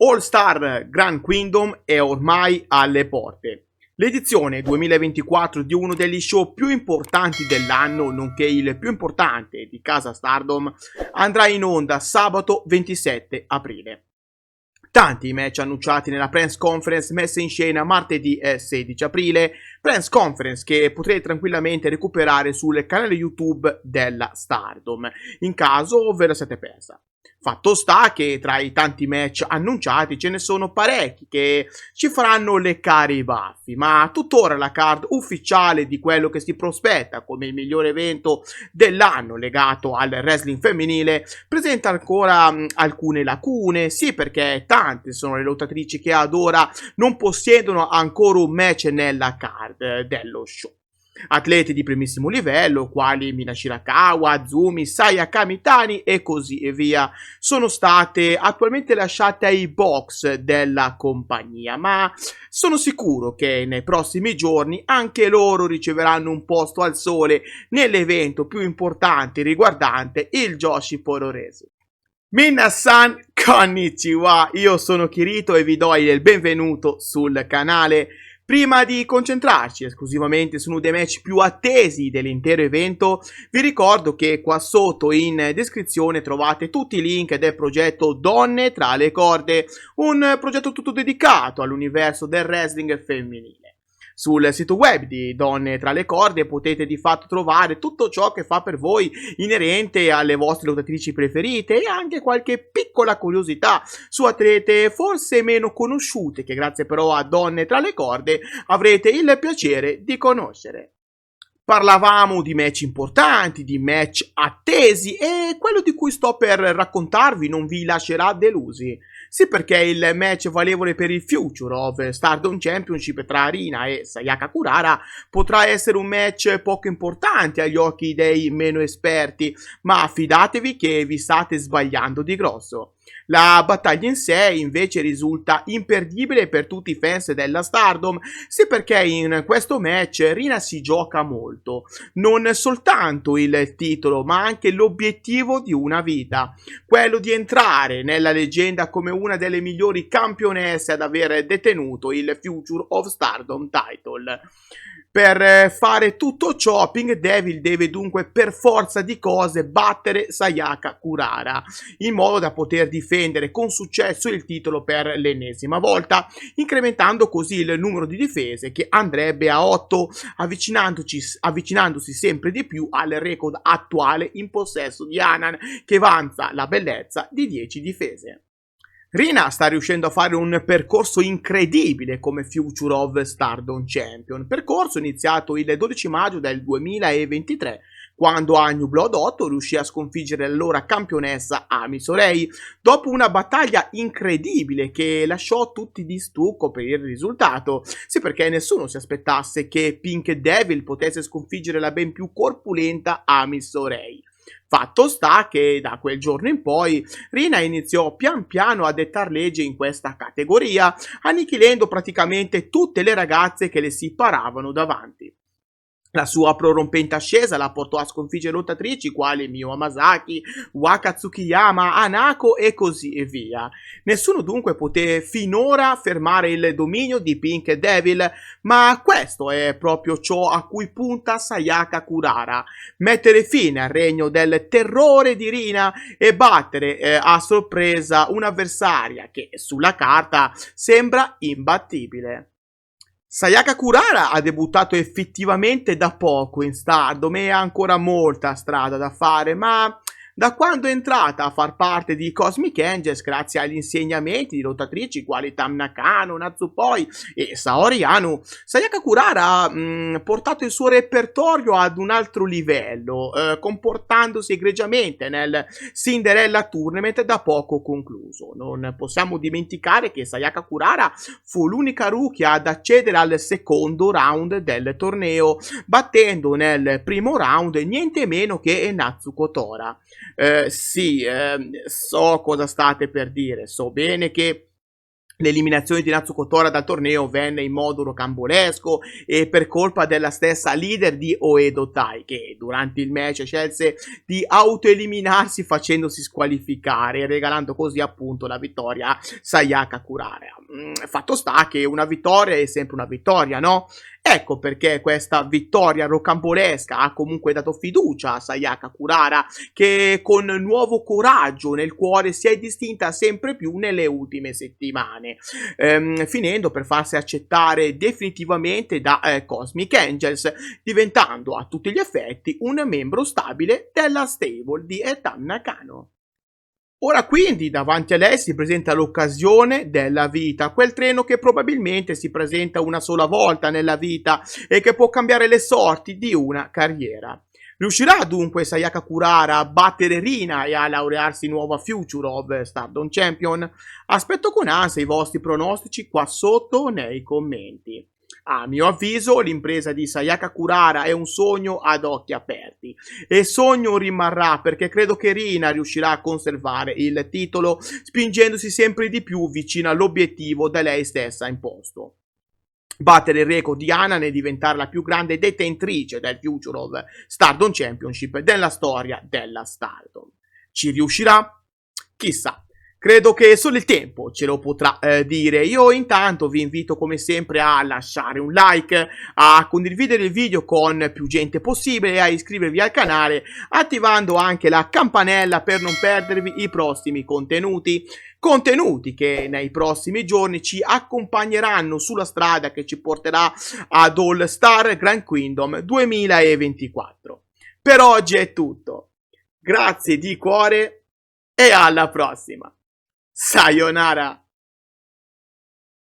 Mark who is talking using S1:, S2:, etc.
S1: All Star Grand Kingdom è ormai alle porte. L'edizione 2024 di uno degli show più importanti dell'anno, nonché il più importante di Casa Stardom, andrà in onda sabato 27 aprile. Tanti i match annunciati nella press conference messa in scena martedì 16 aprile, press conference che potrete tranquillamente recuperare sul canale YouTube della Stardom, in caso ve la siete persa. Fatto sta che tra i tanti match annunciati ce ne sono parecchi che ci faranno leccare i baffi, ma tuttora la card ufficiale di quello che si prospetta come il migliore evento dell'anno legato al wrestling femminile presenta ancora alcune lacune, sì perché tante sono le lottatrici che ad ora non possiedono ancora un match nella card dello show. Atleti di primissimo livello, quali Mina Shirakawa, Azumi, Saya Kamitani e così via, sono state attualmente lasciate ai box della compagnia, ma sono sicuro che nei prossimi giorni anche loro riceveranno un posto al sole nell'evento più importante riguardante il Joshi Pororese. Minna-san, konnichiwa, io sono Kirito e vi do il benvenuto sul canale. Prima di concentrarci esclusivamente su uno dei match più attesi dell'intero evento, vi ricordo che qua sotto in descrizione trovate tutti i link del progetto Donne tra le corde, un progetto tutto dedicato all'universo del wrestling femminile. Sul sito web di Donne tra le corde potete di fatto trovare tutto ciò che fa per voi inerente alle vostre lottatrici preferite e anche qualche piccola curiosità su atlete forse meno conosciute che grazie però a Donne tra le corde avrete il piacere di conoscere. Parlavamo di match importanti, di match attesi e quello di cui sto per raccontarvi non vi lascerà delusi. Sì, perché il match valevole per il Future of Stardom Championship tra Rina e Sayaka Kurara potrà essere un match poco importante agli occhi dei meno esperti, ma fidatevi che vi state sbagliando di grosso. La battaglia in sé invece risulta imperdibile per tutti i fans della Stardom, sì perché in questo match Rina si gioca molto, non soltanto il titolo ma anche l'obiettivo di una vita, quello di entrare nella leggenda come una delle migliori campionesse ad aver detenuto il Future of Stardom title. Per fare tutto ciò, Pink Devil deve dunque per forza di cose battere Sayaka Kurara, in modo da poter difendere con successo il titolo per l'ennesima volta, incrementando così il numero di difese che andrebbe a 8, avvicinandosi sempre di più al record attuale in possesso di Hanan, che avanza la bellezza di 10 difese. Rina sta riuscendo a fare un percorso incredibile come Future of Stardom Champion, percorso iniziato il 12 maggio del 2023, quando a New Blood 8 riuscì a sconfiggere l'allora campionessa Ami Sourei, dopo una battaglia incredibile che lasciò tutti di stucco per il risultato, sì perché nessuno si aspettasse che Pink Devil potesse sconfiggere la ben più corpulenta Ami Sourei. Fatto sta che da quel giorno in poi Rina iniziò pian piano a dettar legge in questa categoria, annichilendo praticamente tutte le ragazze che le si paravano davanti. La sua prorompente ascesa la portò a sconfiggere lottatrici quali Miyu Hamasaki, Waka Tsukiyama, Hanako e così via. Nessuno dunque poté finora fermare il dominio di Pink Devil, ma questo è proprio ciò a cui punta Sayaka Kurara: mettere fine al regno del terrore di Rina e battere a sorpresa un'avversaria che sulla carta sembra imbattibile. Sayaka Kurara ha debuttato effettivamente da poco in Stardom e ha ancora molta strada da fare, ma da quando è entrata a far parte di Cosmic Angels, grazie agli insegnamenti di lottatrici quali Tam Nakano, Natsupoi e Saori Anu, Sayaka Kurara ha portato il suo repertorio ad un altro livello, comportandosi egregiamente nel Cinderella Tournament da poco concluso. Non possiamo dimenticare che Sayaka Kurara fu l'unica rookie ad accedere al secondo round del torneo, battendo nel primo round niente meno che Natsuko Tora. So cosa state per dire, so bene che L'eliminazione di Natsuko Tora dal torneo venne in modo rocambolesco e per colpa della stessa leader di Oedo Tai, che durante il match scelse di autoeliminarsi facendosi squalificare, regalando così appunto la vittoria a Sayaka Kurara. Fatto sta che una vittoria è sempre una vittoria, no? Ecco perché questa vittoria rocambolesca ha comunque dato fiducia a Sayaka Kurara, che con nuovo coraggio nel cuore si è distinta sempre più nelle ultime settimane, finendo per farsi accettare definitivamente da Cosmic Angels, diventando a tutti gli effetti un membro stabile della stable di Ethan Nakano. Ora quindi davanti a lei si presenta l'occasione della vita, quel treno che probabilmente si presenta una sola volta nella vita e che può cambiare le sorti di una carriera. Riuscirà dunque Sayaka Kurara a battere Rina e a laurearsi nuova Future of Stardom Champion? Aspetto con ansia i vostri pronostici qua sotto nei commenti. A mio avviso l'impresa di Sayaka Kurara è un sogno ad occhi aperti e sogno rimarrà perché credo che Rina riuscirà a conservare il titolo spingendosi sempre di più vicino all'obiettivo da lei stessa imposto. Battere il record di Hanan e diventare la più grande detentrice del Future of Stardom Championship della storia della Stardom. Ci riuscirà? Chissà. Credo che solo il tempo ce lo potrà dire. Io intanto vi invito come sempre a lasciare un like, a condividere il video con più gente possibile e a iscrivervi al canale attivando anche la campanella per non perdervi i prossimi contenuti. Contenuti che nei prossimi giorni ci accompagneranno sulla strada che ci porterà ad All Star Grand Kingdom 2024. Per oggi è tutto. Grazie di cuore e alla prossima. Sayonara!